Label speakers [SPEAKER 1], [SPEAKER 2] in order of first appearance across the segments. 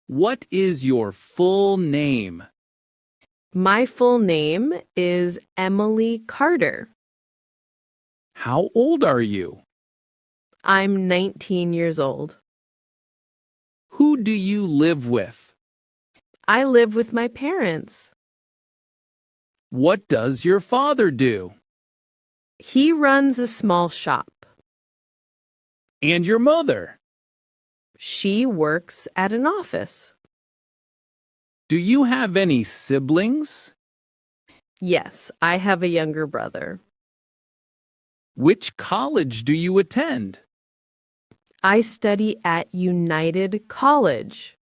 [SPEAKER 1] What is your full name?
[SPEAKER 2] My full name is Emily Carter.
[SPEAKER 1] How old are you?
[SPEAKER 2] I'm 19 years old.
[SPEAKER 1] Who do you live with?
[SPEAKER 2] I live with my parents.
[SPEAKER 1] What does your father do?
[SPEAKER 2] He runs a small shop.
[SPEAKER 1] And your mother?
[SPEAKER 2] She works at an office.
[SPEAKER 1] Do you have any siblings?
[SPEAKER 2] Yes, I have a younger brother.
[SPEAKER 1] Which college do you attend?
[SPEAKER 2] I study at United College.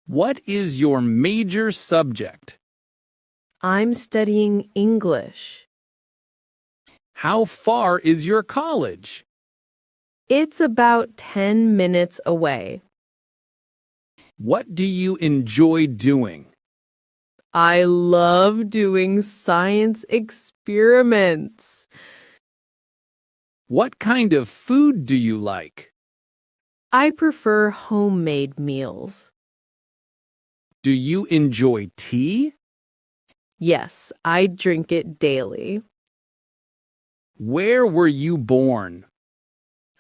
[SPEAKER 1] What is your major subject?
[SPEAKER 2] I'm studying English.
[SPEAKER 1] How far is your college?
[SPEAKER 2] It's about 10 minutes away.
[SPEAKER 1] What do you enjoy doing?
[SPEAKER 2] I love doing science experiments.
[SPEAKER 1] What kind of food do you like?
[SPEAKER 2] I prefer homemade meals.
[SPEAKER 1] Do you enjoy tea?
[SPEAKER 2] Yes, I drink it daily.
[SPEAKER 1] Where were you born?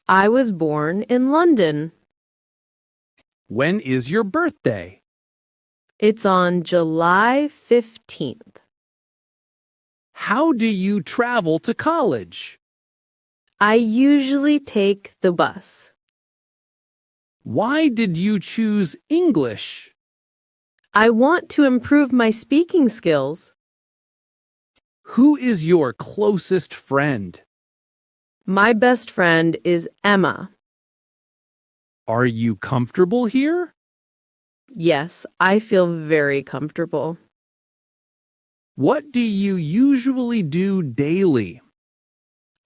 [SPEAKER 2] I was born in London.
[SPEAKER 1] When is your birthday?
[SPEAKER 2] It's on July 15th.
[SPEAKER 1] How do you travel to college?
[SPEAKER 2] I usually take the bus.
[SPEAKER 1] Why did you choose English?
[SPEAKER 2] I want to improve my speaking skills.
[SPEAKER 1] Who is your closest friend?
[SPEAKER 2] My best friend is Emma.
[SPEAKER 1] Are you comfortable here?
[SPEAKER 2] Yes, I feel very comfortable.
[SPEAKER 1] What do you usually do daily?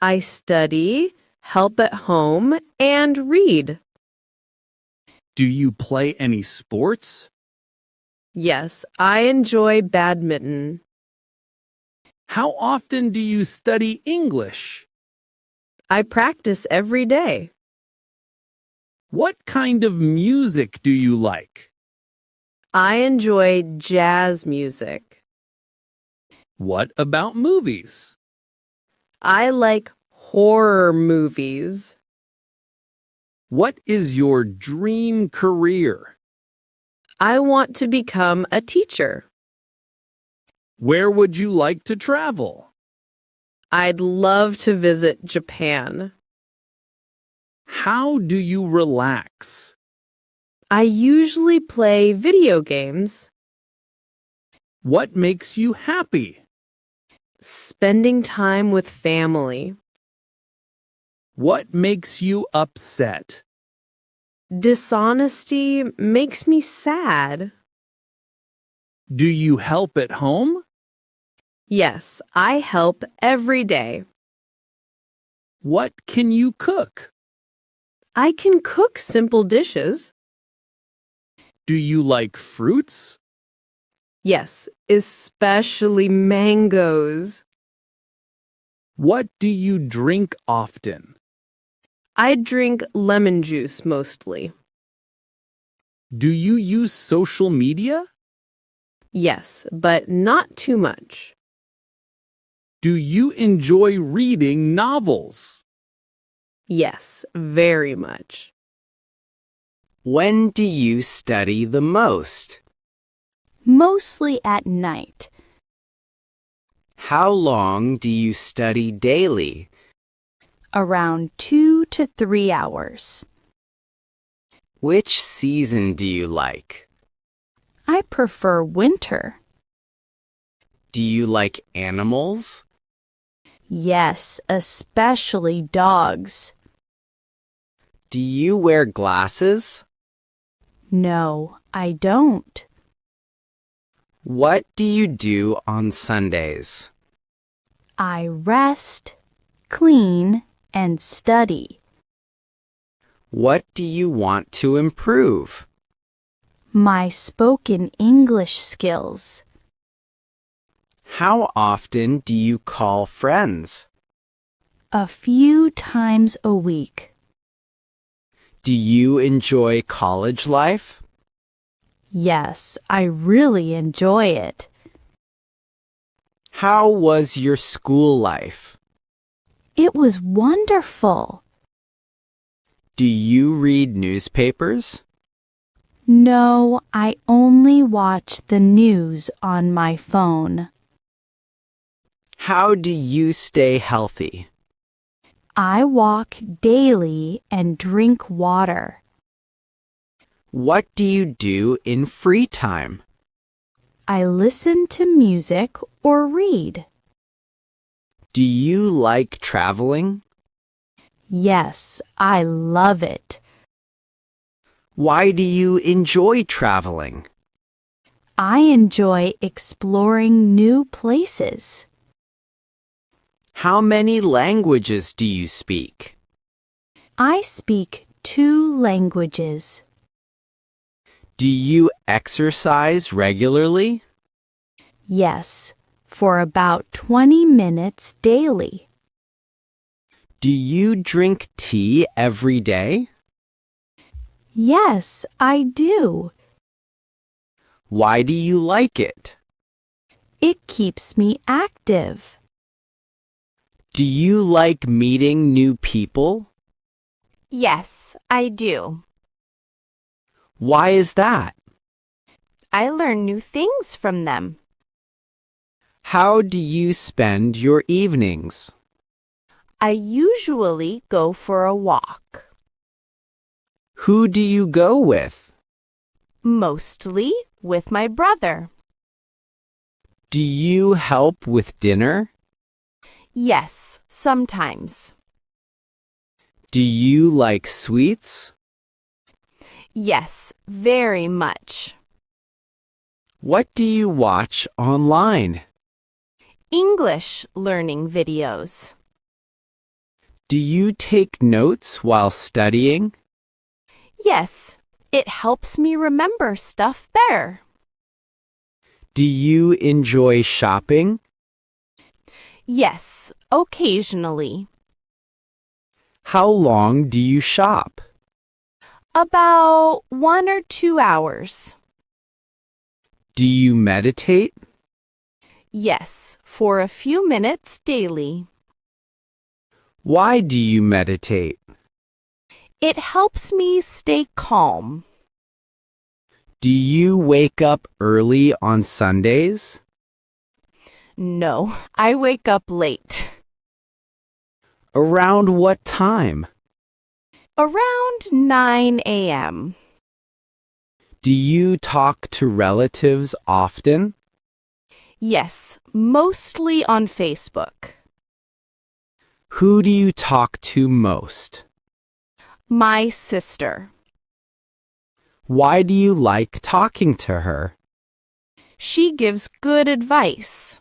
[SPEAKER 2] I study, help at home, and read.
[SPEAKER 1] Do you play any sports?
[SPEAKER 2] Yes, I enjoy badminton.
[SPEAKER 1] How often do you study English?
[SPEAKER 2] I practice every day.
[SPEAKER 1] What kind of music do you like?
[SPEAKER 2] I enjoy jazz music.
[SPEAKER 1] What about movies?
[SPEAKER 2] I like horror movies.
[SPEAKER 1] What is your dream career?
[SPEAKER 2] I want to become a teacher.
[SPEAKER 1] Where would you like to travel?
[SPEAKER 2] I'd love to visit Japan.
[SPEAKER 1] How do you relax?
[SPEAKER 2] I usually play video games.
[SPEAKER 1] What makes you happy?
[SPEAKER 2] Spending time with family.
[SPEAKER 1] What makes you upset?
[SPEAKER 2] Dishonesty makes me sad.
[SPEAKER 1] Do you help at home?
[SPEAKER 2] Yes, I help every day.
[SPEAKER 1] What can you cook?
[SPEAKER 2] I can cook simple dishes.
[SPEAKER 1] Do you like fruits?
[SPEAKER 2] Yes, especially mangoes.
[SPEAKER 1] What do you drink often?
[SPEAKER 2] I drink lemon juice mostly.
[SPEAKER 1] Do you use social media?
[SPEAKER 2] Yes, but not too much.
[SPEAKER 1] Do you enjoy reading novels?
[SPEAKER 2] Yes, very much.
[SPEAKER 3] When do you study the most?
[SPEAKER 4] Mostly at night.
[SPEAKER 3] How long do you study daily?
[SPEAKER 4] Around 2 to 3 hours.
[SPEAKER 3] Which season do you like?
[SPEAKER 4] I prefer winter.
[SPEAKER 3] Do you like animals?
[SPEAKER 4] Yes, especially dogs.
[SPEAKER 3] Do you wear glasses?
[SPEAKER 4] No, I don't.
[SPEAKER 3] What do you do on Sundays?
[SPEAKER 4] I rest, clean, and study.
[SPEAKER 3] What do you want to improve?
[SPEAKER 4] My spoken English skills.
[SPEAKER 3] How often do you call friends?
[SPEAKER 4] A few times a week.
[SPEAKER 3] Do you enjoy college life?
[SPEAKER 4] Yes, I really enjoy it.
[SPEAKER 3] How was your school life?
[SPEAKER 4] It was wonderful.
[SPEAKER 3] Do you read newspapers?
[SPEAKER 4] No, I only watch the news on my phone.
[SPEAKER 3] How do you stay healthy?
[SPEAKER 4] I walk daily and drink water.
[SPEAKER 3] What do you do in free time?
[SPEAKER 4] I listen to music or read.
[SPEAKER 3] Do you like traveling?
[SPEAKER 4] Yes, I love it.
[SPEAKER 3] Why do you enjoy traveling?
[SPEAKER 4] I enjoy exploring new places.
[SPEAKER 3] How many languages do you speak?
[SPEAKER 4] I speak 2 languages.
[SPEAKER 3] Do you exercise regularly?
[SPEAKER 4] Yes, for about 20 minutes daily.
[SPEAKER 3] Do you drink tea every day?
[SPEAKER 4] Yes, I do.
[SPEAKER 3] Why do you like it?
[SPEAKER 4] It keeps me active.
[SPEAKER 3] Do you like meeting new people?
[SPEAKER 5] Yes, I do.
[SPEAKER 3] Why is that?
[SPEAKER 5] I learn new things from them.
[SPEAKER 3] How do you spend your evenings?
[SPEAKER 5] I usually go for a walk.
[SPEAKER 3] Who do you go with?
[SPEAKER 5] Mostly with my brother.
[SPEAKER 3] Do you help with dinner?
[SPEAKER 5] Yes, sometimes.
[SPEAKER 3] Do you like sweets?
[SPEAKER 5] Yes, very much.
[SPEAKER 3] What do you watch online?
[SPEAKER 5] English learning videos.
[SPEAKER 3] Do you take notes while studying?
[SPEAKER 5] Yes, it helps me remember stuff better.
[SPEAKER 3] Do you enjoy shopping?
[SPEAKER 5] Yes, occasionally.
[SPEAKER 3] How long do you shop?
[SPEAKER 5] About 1 or 2 hours.
[SPEAKER 3] Do you meditate?
[SPEAKER 5] Yes, for a few minutes daily.
[SPEAKER 3] Why do you meditate?
[SPEAKER 5] It helps me stay calm.
[SPEAKER 3] Do you wake up early on Sundays?
[SPEAKER 5] No, I wake up late.
[SPEAKER 3] Around what time?
[SPEAKER 5] Around 9 a.m.
[SPEAKER 3] Do you talk to relatives often?
[SPEAKER 5] Yes, mostly on Facebook.
[SPEAKER 3] Who do you talk to most?
[SPEAKER 5] My sister.
[SPEAKER 3] Why do you like talking to her?
[SPEAKER 5] She gives good advice.